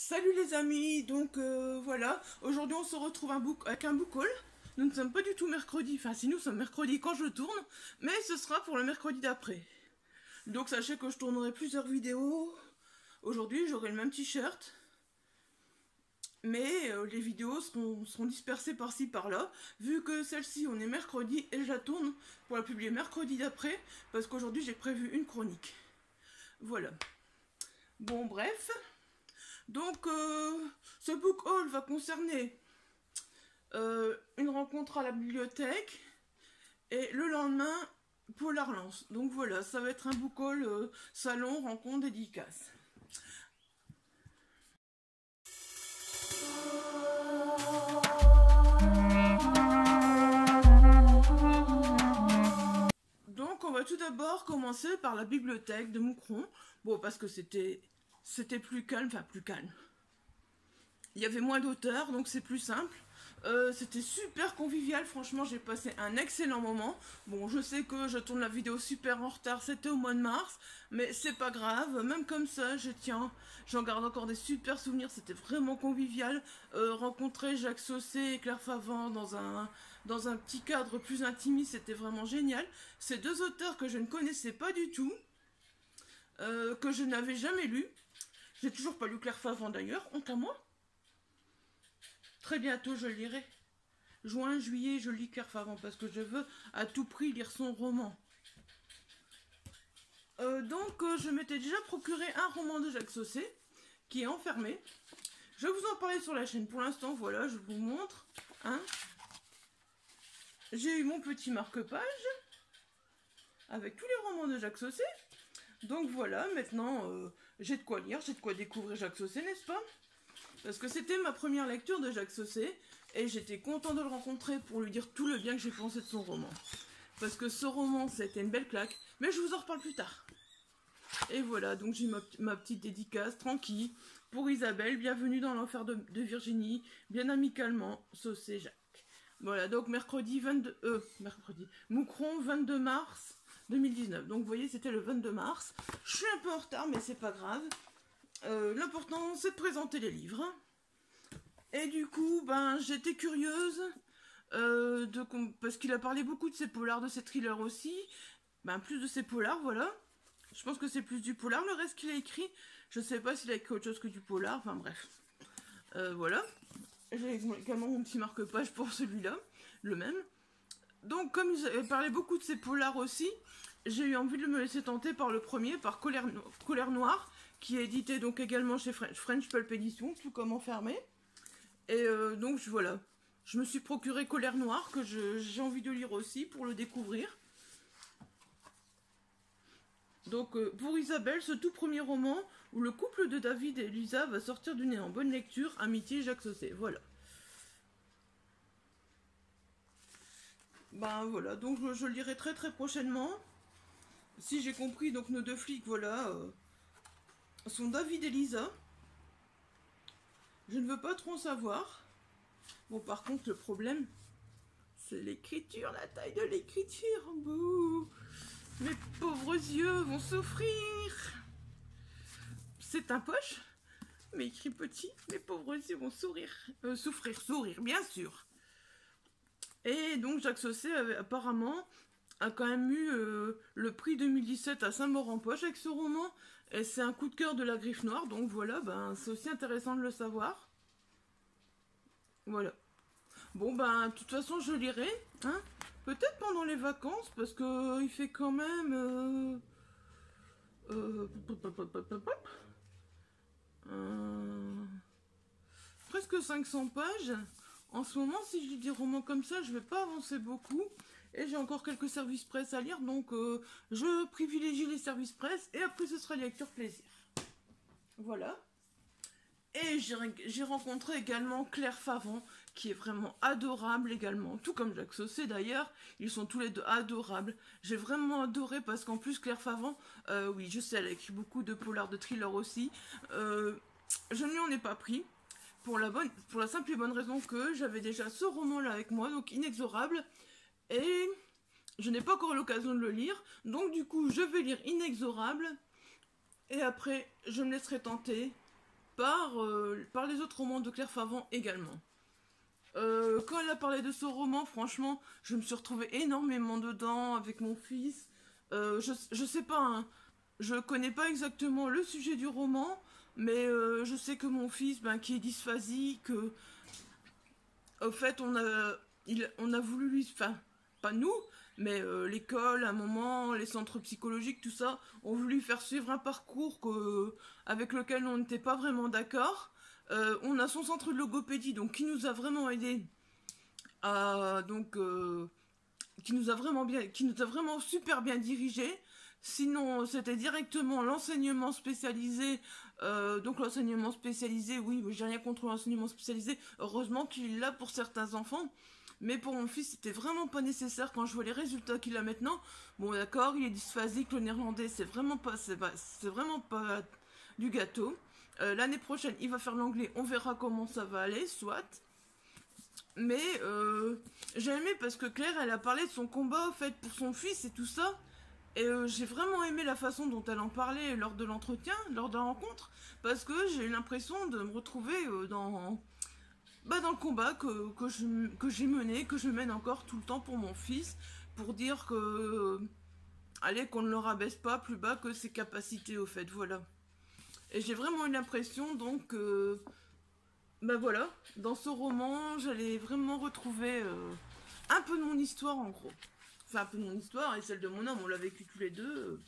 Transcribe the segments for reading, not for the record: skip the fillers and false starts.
Salut les amis, donc voilà, aujourd'hui on se retrouve avec un book haul. Nous ne sommes pas du tout mercredi, enfin si nous sommes mercredi quand je tourne, mais ce sera pour le mercredi d'après. Donc sachez que je tournerai plusieurs vidéos. Aujourd'hui j'aurai le même t-shirt, mais les vidéos seront dispersées par-ci par-là, vu que celle-ci on est mercredi et je la tourne pour la publier mercredi d'après, parce qu'aujourd'hui j'ai prévu une chronique. Voilà. Bon bref. Donc, ce book haul va concerner une rencontre à la bibliothèque et le lendemain, Polar Lance. Donc voilà, ça va être un book haul salon, rencontre, dédicace. Donc, on va tout d'abord commencer par la bibliothèque de Moucron. Bon, parce que c'était plus calme, enfin plus calme. Il y avait moins d'auteurs, donc c'est plus simple. C'était super convivial, franchement j'ai passé un excellent moment. Bon, je sais que je tourne la vidéo super en retard, c'était au mois de mars, mais c'est pas grave, même comme ça, j'en garde encore des super souvenirs, c'était vraiment convivial. Rencontrer Jacques Saucé et Claire Favant dans un petit cadre plus intimiste, c'était vraiment génial. Ces deux auteurs que je ne connaissais pas du tout, que je n'avais jamais lu. J'ai toujours pas lu Claire Favant d'ailleurs, honte à moi. Très bientôt, je lirai. Juin, juillet, je lis Claire Favant parce que je veux à tout prix lire son roman. Je m'étais déjà procuré un roman de Jacques Saucé qui est enfermé. Je vais vous en parler sur la chaîne. Pour l'instant, voilà, je vous montre. Hein. J'ai eu mon petit marque-page avec tous les romans de Jacques Saucé. Donc voilà, maintenant, j'ai de quoi lire, j'ai de quoi découvrir Jacques Saucé, n'est-ce pas? Parce que c'était ma première lecture de Jacques Saucé et j'étais contente de le rencontrer pour lui dire tout le bien que j'ai pensé de son roman. Parce que ce roman, c'était une belle claque, mais je vous en reparle plus tard. Et voilà, donc j'ai ma petite dédicace tranquille pour Isabelle, bienvenue dans l'enfer de Virginie, bien amicalement, Saucé Jacques. Voilà, donc mercredi, Moucron, 22 mars 2019. Donc vous voyez, c'était le 22 mars. Je suis un peu en retard, mais c'est pas grave. L'important c'est de présenter les livres. Et du coup, j'étais curieuse parce qu'il a parlé beaucoup de ses polars, de ses thrillers aussi. Plus de ses polars, voilà. Je pense que c'est plus du polar le reste qu'il a écrit. Je sais pas s'il a écrit autre chose que du polar, enfin bref. Voilà. J'ai également mon petit marque-page pour celui-là, le même. Donc comme il avait parlé beaucoup de ses polars aussi, j'ai eu envie de me laisser tenter par le premier, par Colère Noire, qui est édité donc également chez French Pulp Edition, tout comme Enfermé. Et donc voilà, je me suis procuré Colère Noire, que j'ai envie de lire aussi pour le découvrir. Donc pour Isabelle, ce tout premier roman où le couple de David et Lisa va sortir du nez en bonne lecture, amitié Jacques Saucé, voilà. Voilà, donc je le lirai très prochainement. Si j'ai compris, donc nos deux flics, voilà, sont David et Lisa. Je ne veux pas trop en savoir. Bon, par contre, le problème, c'est l'écriture, la taille de l'écriture. Bouh. Mes pauvres yeux vont souffrir. C'est un poche, mais écrit petit. Mes pauvres yeux vont sourire, bien sûr. Et donc, Jacques Saucé apparemment a quand même eu le prix 2017 à Saint-Maur-en-Poche avec ce roman. Et c'est un coup de cœur de la Griffe Noire. Donc voilà, c'est aussi intéressant de le savoir. Voilà. Bon, de toute façon, je lirai. Hein, peut-être pendant les vacances, parce que il fait quand même... presque 500 pages. En ce moment, si je lis des romans comme ça, je vais pas avancer beaucoup. Et j'ai encore quelques services presse à lire, donc je privilégie les services presse. Et après, ce sera lecture plaisir. Voilà. Et j'ai rencontré également Claire Favant, qui est vraiment adorable également, tout comme Jacques Saucé d'ailleurs, ils sont tous les deux adorables. J'ai vraiment adoré parce qu'en plus Claire Favant, oui je sais, elle a écrit beaucoup de polars, de thrillers aussi, je ne lui en ai pas pris, pour la simple et bonne raison que j'avais déjà ce roman-là avec moi, donc Inexorable, et je n'ai pas encore l'occasion de le lire, donc du coup je vais lire Inexorable, et après je me laisserai tenter par les autres romans de Claire Favant également. Quand elle a parlé de ce roman, franchement, je me suis retrouvée énormément dedans avec mon fils. Je sais pas, hein, je connais pas exactement le sujet du roman, mais je sais que mon fils, ben, qui est dysphasique, au fait, on a voulu lui... Enfin, pas nous, mais l'école, à un moment, les centres psychologiques, tout ça, ont voulu lui faire suivre un parcours avec lequel on n'était pas vraiment d'accord. On a son centre de logopédie, donc qui nous a vraiment aidé qui nous a vraiment super bien dirigé. Sinon, c'était directement l'enseignement spécialisé. Donc l'enseignement spécialisé, oui, j'ai rien contre l'enseignement spécialisé. Heureusement qu'il l'a pour certains enfants. Mais pour mon fils, c'était vraiment pas nécessaire quand je vois les résultats qu'il a maintenant. Bon, d'accord, il est dysphasique, le néerlandais, c'est vraiment pas du gâteau. L'année prochaine, il va faire l'anglais, on verra comment ça va aller, soit. Mais j'ai aimé parce que Claire, elle a parlé de son combat, en fait, pour son fils et tout ça. Et j'ai vraiment aimé la façon dont elle en parlait lors de l'entretien, lors de la rencontre, parce que j'ai eu l'impression de me retrouver dans le combat que j'ai mené, que je mène encore tout le temps pour mon fils, pour dire que, allez, qu'on ne le rabaisse pas plus bas que ses capacités, au fait, voilà. Et j'ai vraiment eu l'impression, donc, ben voilà, dans ce roman, j'allais vraiment retrouver un peu de mon histoire, en gros. Enfin, un peu de mon histoire et celle de mon homme, on l'a vécu tous les deux.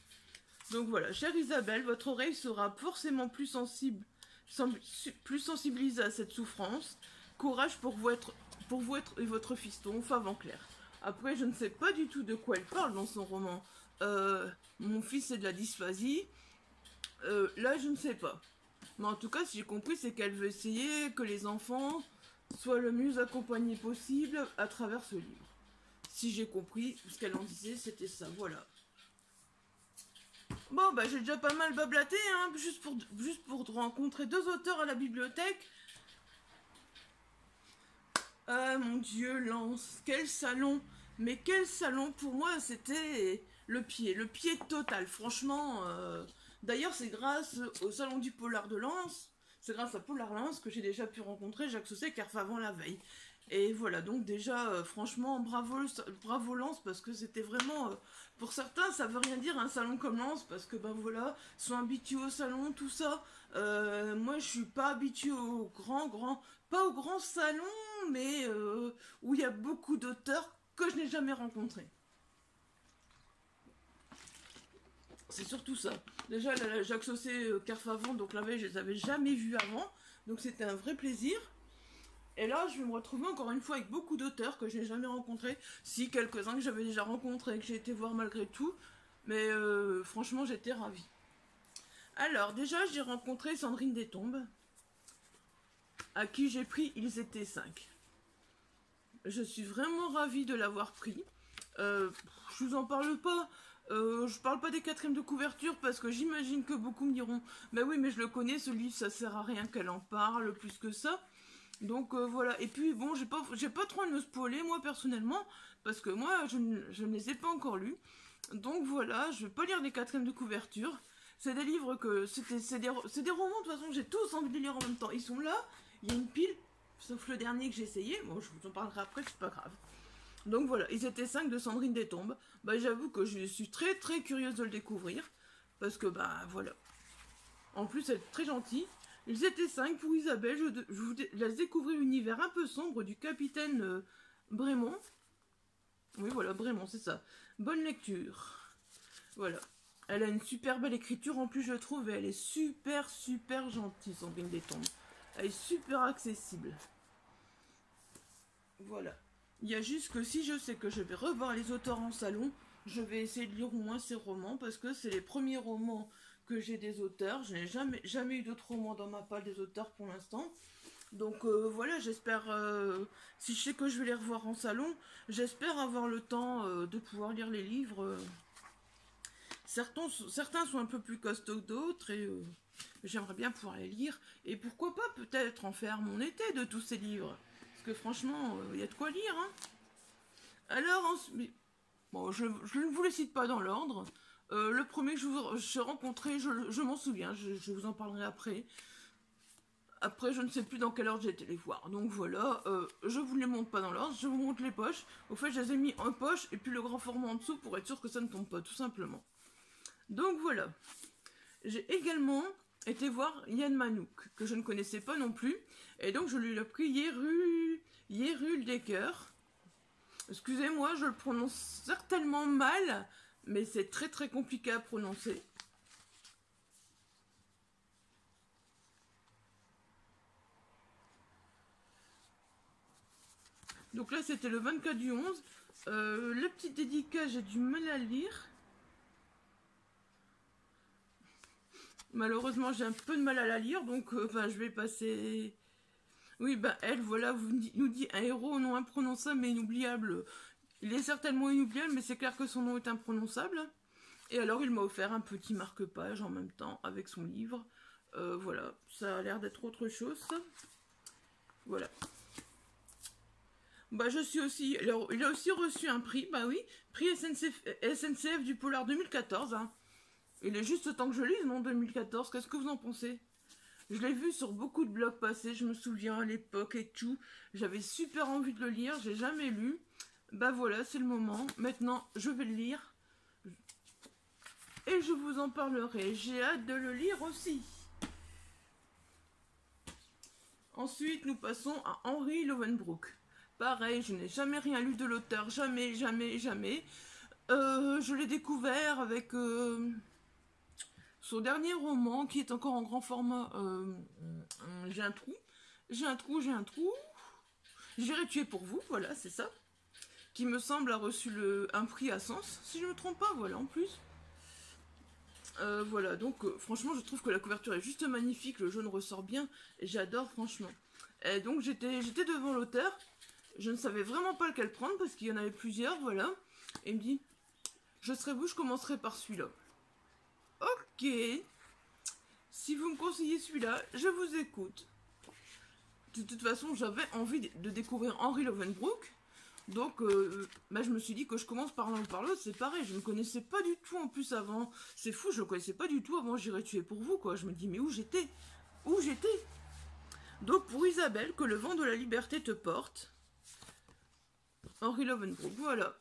Donc voilà, chère Isabelle, votre oreille sera forcément plus sensibilisée à cette souffrance. Courage pour vous et votre fiston, Favant Claire. Après, je ne sais pas du tout de quoi elle parle dans son roman. Mon fils est de la dysphasie. Là, je ne sais pas. Mais en tout cas, si j'ai compris, c'est qu'elle veut essayer que les enfants soient le mieux accompagnés possible à travers ce livre. Si j'ai compris ce qu'elle en disait, c'était ça, voilà. Bon, bah j'ai déjà pas mal bablaté, hein, juste pour rencontrer 2 auteurs à la bibliothèque. Ah mon Dieu, Lance, quel salon! Mais quel salon, pour moi, c'était le pied total, franchement. D'ailleurs, c'est grâce au salon du Polar de Lens, c'est grâce à Polar Lens que j'ai déjà pu rencontrer Jacques Sausset, car avant la veille. Et voilà, donc déjà, franchement, bravo Lens, parce que c'était vraiment... pour certains, ça veut rien dire un salon comme Lens, parce que ben voilà, ils sont habitués au salon, tout ça. Moi, je suis pas habituée au pas au grand salon, mais où il y a beaucoup d'auteurs que je n'ai jamais rencontrés. C'est surtout ça. Déjà, Jacques Sausset, Claire Favant, donc la veille, je les avais jamais vus avant, donc c'était un vrai plaisir. Et là, je vais me retrouver encore une fois avec beaucoup d'auteurs que je n'ai jamais rencontrés. Si, quelques-uns que j'avais déjà rencontrés et que j'ai été voir malgré tout. Mais franchement, j'étais ravie. Alors, déjà, j'ai rencontré Sandrine Destombes, à qui j'ai pris Ils étaient 5. Je suis vraiment ravie de l'avoir pris. Je vous en parle pas. Je parle pas des 4e de couverture parce que j'imagine que beaucoup me diront « Mais oui, mais je le connais, ce livre, ça sert à rien qu'elle en parle plus que ça. » Donc voilà, et puis bon, j'ai pas trop à me spoiler moi personnellement, parce que moi je ne les ai pas encore lus. Donc voilà, je vais pas lire les 4e de couverture. C'est des livres que... c'est des romans, de toute façon j'ai tous envie de les lire en même temps. Ils sont là, il y a une pile, sauf le dernier que j'ai essayé. Bon, je vous en parlerai après, c'est pas grave. Donc voilà, Ils étaient 5 de Sandrine Destombes. Bah j'avoue que je suis très très curieuse de le découvrir, parce que bah voilà. En plus elle est très gentille. Ils étaient 5 pour Isabelle, je vous laisse découvrir l'univers un peu sombre du capitaine Brémond. Oui, voilà, Brémond, c'est ça. Bonne lecture. Voilà. Elle a une super belle écriture, en plus, je trouve, et elle est super, super gentille, Sandrine Destombes. Elle est super accessible. Voilà. Il y a juste que si je sais que je vais revoir les auteurs en salon, je vais essayer de lire au moins ces romans, parce que c'est les premiers romans que j'ai des auteurs. Je n'ai jamais eu d'autres romans dans ma palle des auteurs pour l'instant. Donc voilà, j'espère, si je sais que je vais les revoir en salon, j'espère avoir le temps de pouvoir lire les livres. Certains sont un peu plus costauds que d'autres, et j'aimerais bien pouvoir les lire. Et pourquoi pas peut-être en faire mon été de tous ces livres. Parce que franchement, il y a de quoi lire. Hein. Alors, bon, je ne vous les cite pas dans l'ordre. Le premier que j'ai rencontré, je m'en souviens, je vous en parlerai après. Après, je ne sais plus dans quelle ordre j'ai été les voir. Donc voilà, je vous les montre pas dans l'ordre, je vous montre les poches. Au fait, je les ai mis en poche et puis le grand format en dessous pour être sûr que ça ne tombe pas, tout simplement. Donc voilà. J'ai également été voir Yann Manouk, que je ne connaissais pas non plus. Et donc je lui ai pris Yeruldecker. Excusez-moi, je le prononce certainement mal, mais c'est très très compliqué à prononcer. Donc là, c'était le 24 du 11. La petite dédicace, j'ai du mal à lire. Malheureusement, j'ai un peu de mal à la lire, donc je vais passer... Oui, elle, voilà, nous dit un héros au nom imprononçable mais inoubliable. Il est certainement inoubliable, mais c'est clair que son nom est imprononçable. Et alors, il m'a offert un petit marque-page en même temps, avec son livre. Voilà, ça a l'air d'être autre chose. Voilà. Je suis aussi... Alors, il a aussi reçu un prix, oui, prix SNCF du Polar 2014, hein. Il est juste temps que je lise mon 2014, qu'est-ce que vous en pensez? Je l'ai vu sur beaucoup de blogs passés, je me souviens à l'époque et tout. J'avais super envie de le lire, j'ai jamais lu. Voilà, c'est le moment. Maintenant, je vais le lire. Et je vous en parlerai. J'ai hâte de le lire aussi. Ensuite, nous passons à Henry Lovenbrook. Pareil, je n'ai jamais rien lu de l'auteur. Jamais, jamais, jamais. Je l'ai découvert avec... son dernier roman, qui est encore en grand format, j'ai un trou. J'irai tuer pour vous, voilà, c'est ça. Qui me semble a reçu un prix à Sens, si je ne me trompe pas, voilà, en plus. Voilà, donc franchement, je trouve que la couverture est juste magnifique, le jaune ressort bien, et j'adore, franchement. Et donc, j'étais devant l'auteur, je ne savais vraiment pas lequel prendre, parce qu'il y en avait plusieurs, voilà. Et il me dit, je serai vous, je commencerai par celui-là. Ok, si vous me conseillez celui-là, je vous écoute. De toute façon, j'avais envie de découvrir Henry Lovenbrook. Donc, je me suis dit que je commence par l'un ou par l'autre. C'est pareil, je ne connaissais pas du tout en plus avant. C'est fou, je ne le connaissais pas du tout avant. J'irai tuer pour vous, quoi. Je me dis, mais où j'étais? Donc, pour Isabelle, que le vent de la liberté te porte. Henry Lovenbrook, voilà.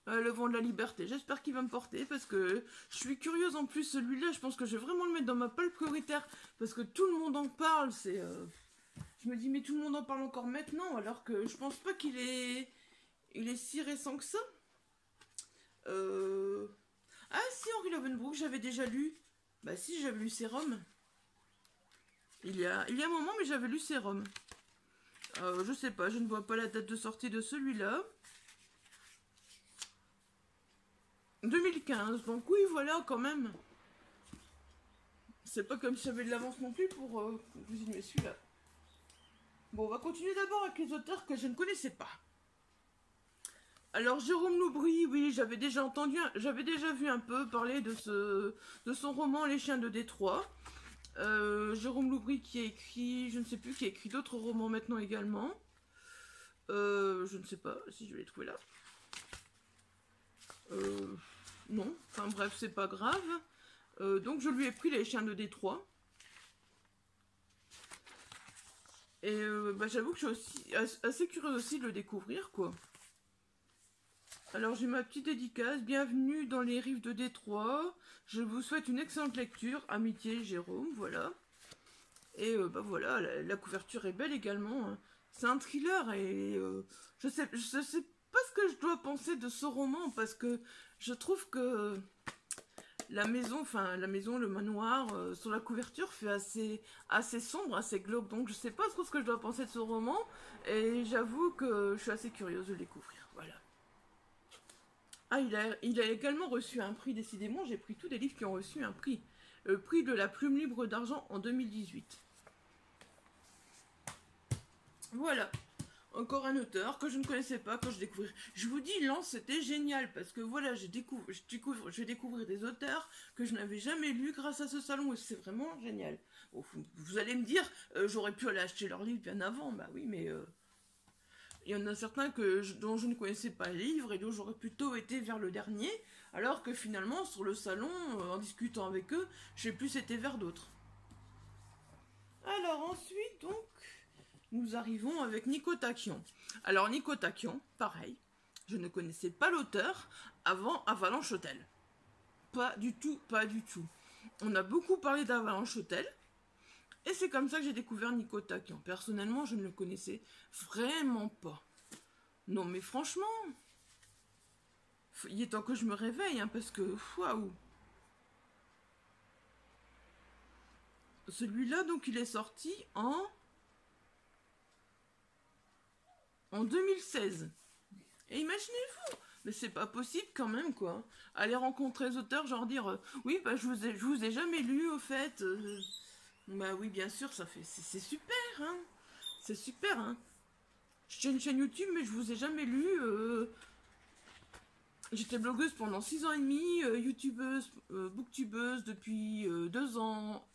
Le vent de la liberté, j'espère qu'il va me porter parce que je suis curieuse en plus. Celui-là, je pense que je vais vraiment le mettre dans ma pile prioritaire parce que tout le monde en parle. Je me dis, mais tout le monde en parle encore maintenant alors que je pense pas qu'il est si récent que ça. Ah si, Henry Lovenbrook, j'avais déjà lu. Si, j'avais lu Sérum. Il y a un moment, mais j'avais lu Sérum. Je sais pas, je ne vois pas la date de sortie de celui-là. 2015, donc oui, voilà, quand même. C'est pas comme si j'avais de l'avance non plus pour cuisiner celui-là. Bon, on va continuer d'abord avec les auteurs que je ne connaissais pas. Alors, Jérôme Loubry, oui, j'avais déjà vu un peu parler de son roman Les Chiens de Détroit. Jérôme Loubry qui a écrit, je ne sais plus, qui a écrit d'autres romans maintenant également. Je ne sais pas si je vais les trouver là. Non, enfin bref, c'est pas grave. Donc je lui ai pris Les Chiens de Détroit. Et j'avoue que je suis aussi assez curieuse aussi de le découvrir, quoi. Alors j'ai ma petite dédicace. Bienvenue dans les rives de Détroit. Je vous souhaite une excellente lecture. Amitié, Jérôme, voilà. Et voilà, la couverture est belle également, hein. C'est un thriller et je sais pas ce que je dois penser de ce roman parce que je trouve que la maison, le manoir, sur la couverture fait assez sombre, assez glauque. Donc je sais pas trop ce que je dois penser de ce roman et j'avoue que je suis assez curieuse de le découvrir. Voilà. Ah, il a également reçu un prix, décidément, j'ai pris tous des livres qui ont reçu un prix. Le prix de la plume libre d'argent en 2018. Voilà. Encore un auteur que je ne connaissais pas, que je découvrais. Je vous dis, Lens, c'était génial, parce que voilà, je vais découvrir des auteurs que je n'avais jamais lus grâce à ce salon, et c'est vraiment génial. Bon, vous allez me dire, j'aurais pu aller acheter leurs livres bien avant, bah oui, mais il y en a certains dont je ne connaissais pas les livres, et dont j'aurais plutôt été vers le dernier, alors que finalement, sur le salon, en discutant avec eux, j'ai plus été vers d'autres. ensuite, donc, nous arrivons avec Nico Taquian. Alors, Nico Taquian, pareil, je ne connaissais pas l'auteur avant Avalanche Hotel. Pas du tout, pas du tout. On a beaucoup parlé d'Avalanche Hotel, et c'est comme ça que j'ai découvert Nico Taquian. Personnellement, je ne le connaissais vraiment pas. Non, mais franchement, il est temps que je me réveille, hein, parce que, waouh. Celui-là, donc, il est sorti en 2016. Et imaginez-vous, mais c'est pas possible quand même, quoi. Aller rencontrer les auteurs, genre dire, oui, bah, je vous ai jamais lu, au fait. Bah oui, bien sûr, ça fait, c'est super, hein. C'est super, hein. Je tiens une chaîne YouTube, mais je vous ai jamais lu. J'étais blogueuse pendant 6 ans et demi, youtubeuse, booktubeuse depuis 2 ans.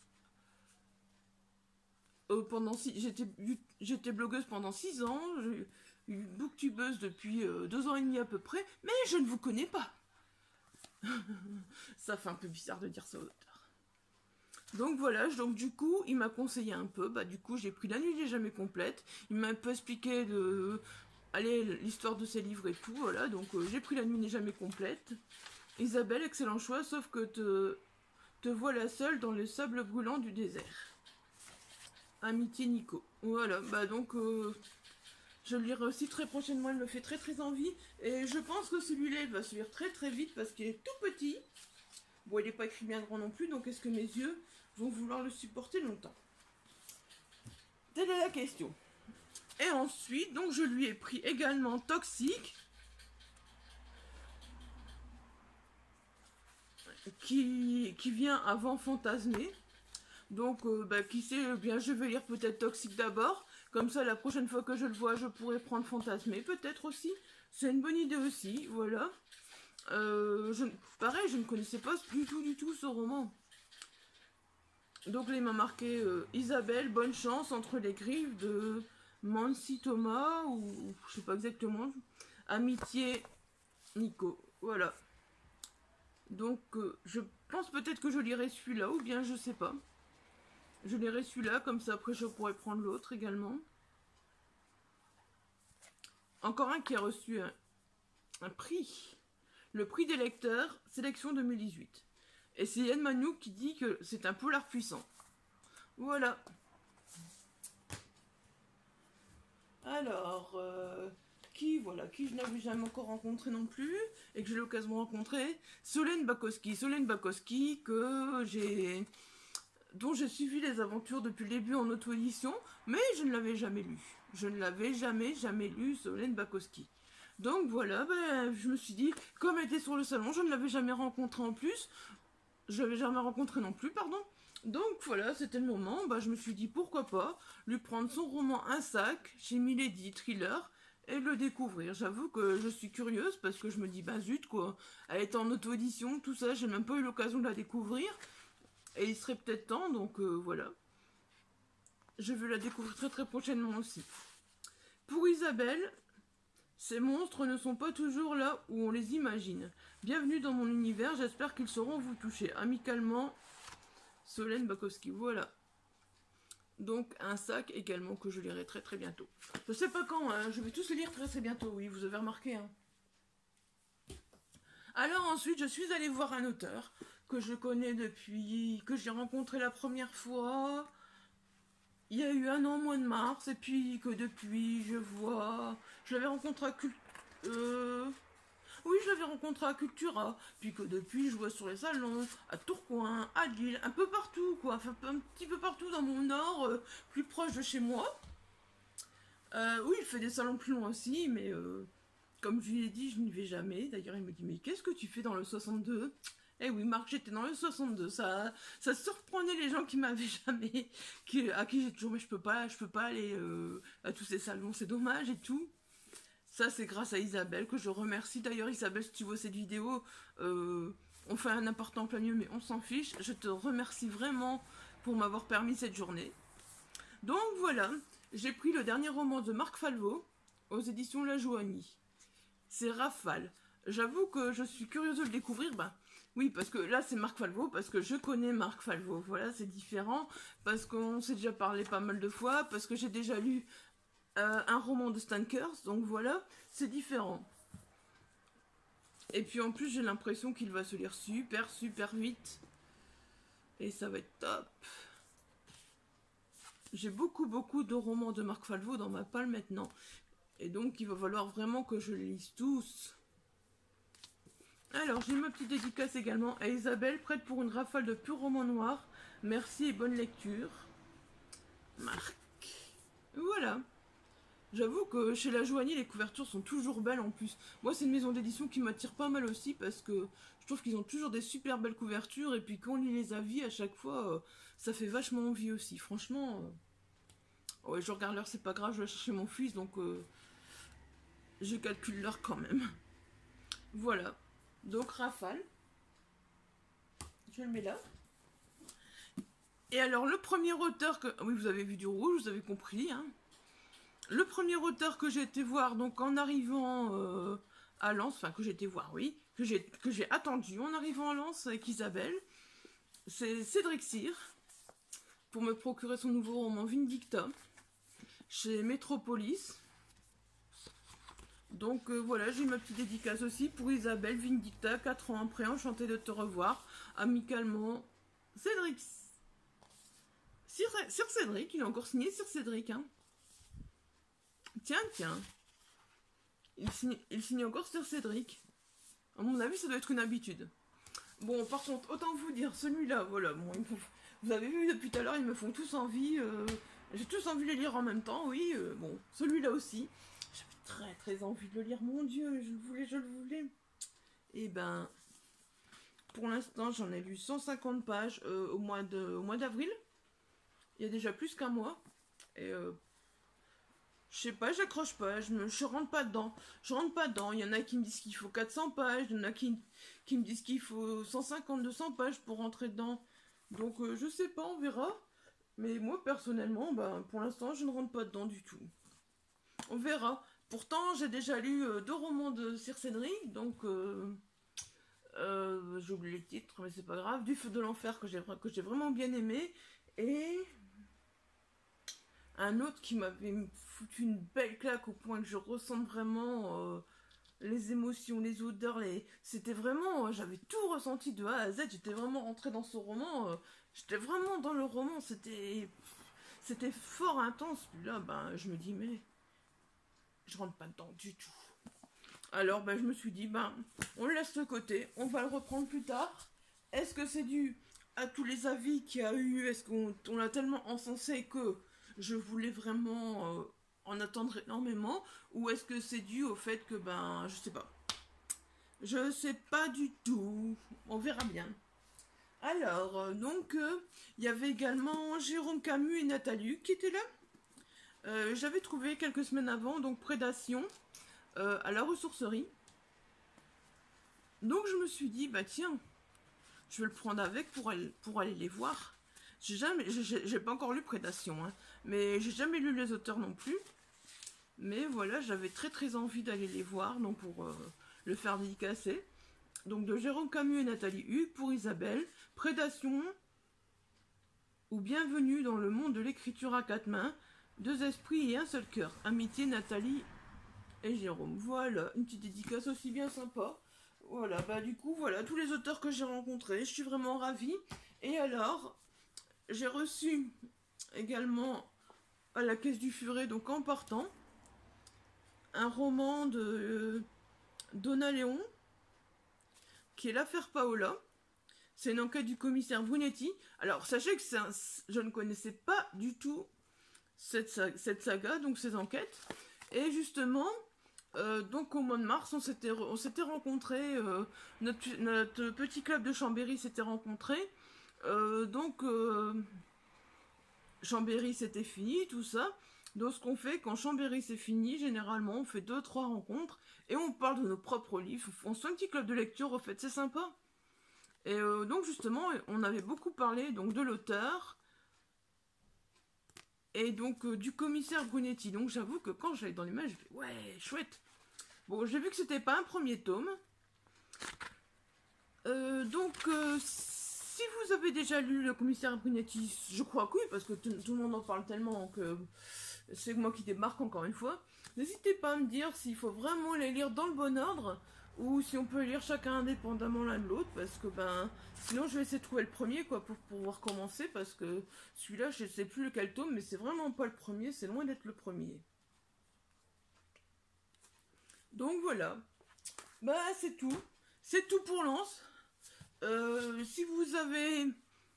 J'étais blogueuse pendant 6 ans, booktubeuse depuis 2 ans et demi à peu près, mais je ne vous connais pas. Ça fait un peu bizarre de dire ça aux auteurs. Donc voilà, donc du coup, il m'a conseillé un peu, bah du coup j'ai pris La Nuit n'est jamais complète, il m'a un peu expliqué l'histoire de ses livres et tout, voilà, donc j'ai pris La Nuit n'est jamais complète. Isabelle, excellent choix, sauf que te voilà seule dans le sable brûlant du désert. Amitié Nico. Voilà, bah donc je le lirai aussi très prochainement, il me fait très très envie. Et je pense que celui-là, il va se lire très très vite parce qu'il est tout petit. Bon, il n'est pas écrit bien grand non plus, donc est-ce que mes yeux vont vouloir le supporter longtemps? Telle est la question. Et ensuite, donc je lui ai pris également Toxique, qui vient avant Fantasmé. Donc, qui sait, bien je vais lire peut-être Toxique d'abord. Comme ça, la prochaine fois que je le vois, je pourrais prendre Fantasmé, peut-être aussi. C'est une bonne idée aussi, voilà. Pareil, je ne connaissais pas du tout ce roman. Donc là, il m'a marqué Isabelle, bonne chance entre les griffes de Mansi Thomas, ou je sais pas exactement. Amitié Nico, voilà. Donc, je pense peut-être que je lirai celui-là, ou bien je sais pas. Je lirai celui-là, comme ça après je pourrais prendre l'autre également. Encore un qui a reçu un prix. Le prix des lecteurs, sélection 2018. Et c'est Yann Manouk qui dit que c'est un polar puissant. Voilà. Alors, qui je n'avais jamais encore rencontré non plus, et que j'ai l'occasion de rencontrer, Solène Bakowski. Solène Bakowski, dont j'ai suivi les aventures depuis le début en auto-édition, mais je ne l'avais jamais lu. Je ne l'avais jamais lu, Solène Bakowski. Donc voilà, je me suis dit, comme elle était sur le salon, je ne l'avais jamais rencontrée en plus. Je l'avais jamais rencontrée non plus, pardon. Donc voilà, c'était le moment, je me suis dit, pourquoi pas, lui prendre son roman Un sac, chez Milady Thriller, et le découvrir. J'avoue que je suis curieuse, parce que je me dis, zut quoi, elle était en auto-édition, tout ça, j'ai même pas eu l'occasion de la découvrir. Et il serait peut-être temps, donc voilà. Je vais la découvrir très très prochainement aussi. Pour Isabelle, ces monstres ne sont pas toujours là où on les imagine. Bienvenue dans mon univers, j'espère qu'ils sauront vous toucher. Amicalement, Solène Bakowski, voilà. Donc un sac également que je lirai très très bientôt. Je sais pas quand, hein, je vais tous les lire très très bientôt, oui, vous avez remarqué. Hein. Alors ensuite, je suis allée voir un auteur que je connais depuis, que j'ai rencontré la première fois, il y a eu 1 an au mois de mars, et puis que depuis, je l'avais rencontré à je l'avais rencontré à Cultura, puis que depuis, je vois sur les salons, à Tourcoing, à Lille, un peu partout, quoi, enfin un petit peu partout dans mon nord, plus proche de chez moi. Oui, il fait des salons plus loin aussi, mais comme je lui ai dit, je n'y vais jamais. D'ailleurs, il me dit, mais qu'est-ce que tu fais dans le 62 ? Eh oui, Marc, j'étais dans le 62. Ça surprenait les gens qui m'avaient jamais... à qui j'ai toujours... Mais je peux pas aller à tous ces salons, c'est dommage et tout. Ça, c'est grâce à Isabelle, que je remercie. D'ailleurs, Isabelle, si tu vois cette vidéo, on fait un important plein mieux, mais on s'en fiche. Je te remercie vraiment pour m'avoir permis cette journée. Donc, voilà. J'ai pris le dernier roman de Marc Falvaux, aux éditions La Joanie. C'est Rafale. J'avoue que je suis curieuse de le découvrir. Oui, parce que là, c'est Marc Falvo, parce que je connais Marc Falvo. Voilà, c'est différent, parce qu'on s'est déjà parlé pas mal de fois, parce que j'ai déjà lu un roman de Stankers, donc voilà, c'est différent. Et puis en plus, j'ai l'impression qu'il va se lire super, super vite. Et ça va être top. J'ai beaucoup, beaucoup de romans de Marc Falvo dans ma palle maintenant. Et donc, il va falloir vraiment que je les lise tous. Alors, j'ai ma petite dédicace également à Isabelle, prête pour une rafale de pur roman noir. Merci et bonne lecture. Marc. Voilà. J'avoue que chez La Joanie, les couvertures sont toujours belles en plus. Moi, c'est une maison d'édition qui m'attire pas mal aussi parce que je trouve qu'ils ont toujours des super belles couvertures. Et puis, quand on lit les avis à chaque fois, ça fait vachement envie aussi. Franchement, ouais, je regarde l'heure, c'est pas grave, je vais chercher mon fils, donc je calcule l'heure quand même. Voilà. Donc, rafale. Je le mets là. Et alors, le premier auteur que... Oui, vous avez vu du rouge, vous avez compris, hein. Le premier auteur que j'ai été voir, donc en arrivant à Lens, enfin que j'ai été voir, oui, que j'ai attendu en arrivant à Lens avec Isabelle, c'est Cédric Cyr, pour me procurer son nouveau roman Vindicta, chez Metropolis. Donc voilà, j'ai ma petite dédicace aussi pour Isabelle, Vindicta, 4 ans après, enchantée de te revoir, amicalement, Cédric. Sir Cédric, il a encore signé Sir Cédric, hein. Tiens, tiens. Il signe encore sur Cédric. À mon avis, ça doit être une habitude. Bon, par contre, autant vous dire, celui-là, voilà. Bon, vous avez vu depuis tout à l'heure, ils me font tous envie. J'ai tous envie de les lire en même temps, oui. Bon, celui-là aussi. J'avais très très envie de le lire. Mon Dieu, je le voulais, je le voulais. Et ben, pour l'instant, j'en ai lu 150 pages au mois d'avril. Il y a déjà plus qu'un mois. Et je sais pas, j'accroche pas, je rentre pas dedans. Je rentre pas dedans. Il y en a qui me disent qu'il faut 400 pages, il y en a qui me disent qu'il faut 150, 200 pages pour rentrer dedans. Donc je sais pas, on verra. Mais moi personnellement, ben, pour l'instant, je ne rentre pas dedans du tout. On verra. Pourtant, j'ai déjà lu 2 romans de Sir Cédric, donc j'ai oublié le titre, mais c'est pas grave. Du Feu de l'Enfer que j'ai vraiment bien aimé. Et un autre qui m'avait foutu une belle claque au point que je ressens vraiment les émotions, les odeurs, c'était vraiment, j'avais tout ressenti de A à Z, j'étais vraiment rentrée dans ce roman, j'étais vraiment dans le roman, c'était fort intense. Puis là, ben, je me dis, mais je rentre pas dedans du tout. Alors, ben, je me suis dit, ben, on le laisse de côté, on va le reprendre plus tard. Est-ce que c'est dû à tous les avis qu'il y a eu? Est-ce qu'on l'a tellement encensé que je voulais vraiment en attendre énormément, ou est-ce que c'est dû au fait que, ben, je sais pas. Je sais pas du tout. On verra bien. Alors, donc, il y avait également Jérôme Camus et Nathalie Hugues qui étaient là. J'avais trouvé quelques semaines avant, donc Prédation, à la ressourcerie. Donc, je me suis dit, bah tiens, je vais le prendre avec pour aller les voir. J'ai pas encore lu Prédation, hein, mais j'ai jamais lu les auteurs non plus. Mais voilà, j'avais très très envie d'aller les voir, donc pour le faire dédicacer. Donc de Jérôme Camus et Nathalie Hugues pour Isabelle, Prédation ou Bienvenue dans le monde de l'écriture à 4 mains, 2 esprits et un seul cœur. Amitié, Nathalie et Jérôme. Voilà, une petite dédicace aussi bien sympa. Voilà, bah du coup, voilà, tous les auteurs que j'ai rencontrés, je suis vraiment ravie. Et alors, j'ai reçu également à la Caisse du Furet, donc en partant, un roman de Donna Léon, qui est L'affaire Paola. C'est une enquête du commissaire Brunetti. Alors, sachez que je ne connaissais pas du tout cette saga, donc ces enquêtes. Et justement, donc au mois de mars, on s'était rencontrés, notre petit club de Chambéry s'était rencontré. Donc, Chambéry c'était fini, tout ça. Donc ce qu'on fait, quand Chambéry c'est fini, généralement on fait 2-3 rencontres et on parle de nos propres livres, on se fait un petit club de lecture, au fait, c'est sympa. Et donc justement, on avait beaucoup parlé donc de l'auteur et donc du commissaire Brunetti. Donc j'avoue que quand j'allais dans les mails, je fais ouais, chouette. Bon, j'ai vu que c'était pas un premier tome. Si vous avez déjà lu Le Commissaire Brunetti, je crois que oui, parce que tout le monde en parle tellement que c'est moi qui démarque encore une fois. N'hésitez pas à me dire s'il faut vraiment les lire dans le bon ordre ou si on peut lire chacun indépendamment l'un de l'autre, parce que sinon je vais essayer de trouver le premier quoi pour pouvoir commencer, parce que celui-là je ne sais plus lequel tome, mais c'est vraiment pas le premier, c'est loin d'être le premier. Donc voilà, c'est tout pour Lance. Si vous avez...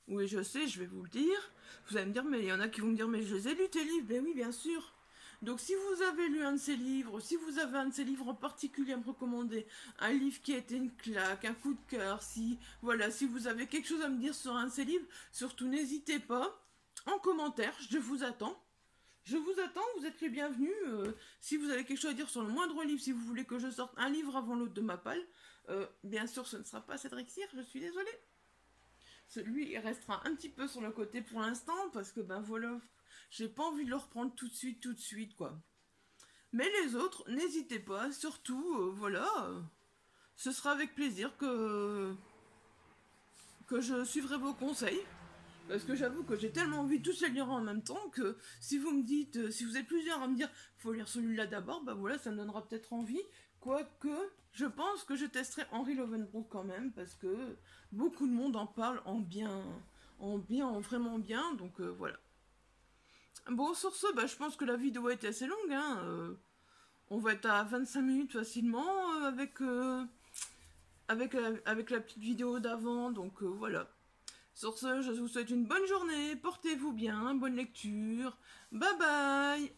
Oui, je sais, je vais vous le dire. Vous allez me dire, mais il y en a qui vont me dire, mais je les ai lus tes livres. Ben oui, bien sûr. Donc si vous avez lu un de ces livres, si vous avez un de ces livres en particulier à me recommander, un livre qui a été une claque, un coup de cœur, si vous avez quelque chose à me dire sur un de ces livres, surtout n'hésitez pas, en commentaire, je vous attends. Je vous attends, vous êtes les bienvenus. Si vous avez quelque chose à dire sur le moindre livre, si vous voulez que je sorte un livre avant l'autre de ma palle, bien sûr ce ne sera pas Cédric Cyr, je suis désolée. Celui il restera un petit peu sur le côté pour l'instant, parce que voilà, j'ai pas envie de le reprendre tout de suite quoi. Mais les autres, n'hésitez pas, surtout, ce sera avec plaisir que je suivrai vos conseils. Parce que j'avoue que j'ai tellement envie de tous les lire en même temps que si vous me dites, si vous êtes plusieurs à me dire faut lire celui-là d'abord, voilà, ça me donnera peut-être envie. Quoique, je pense que je testerai Henry Lovenbrook quand même, parce que beaucoup de monde en parle en vraiment bien, donc voilà. Bon, sur ce, je pense que la vidéo a été assez longue, hein. On va être à 25 minutes facilement avec la petite vidéo d'avant, donc voilà. Sur ce, je vous souhaite une bonne journée, portez-vous bien, bonne lecture, bye bye.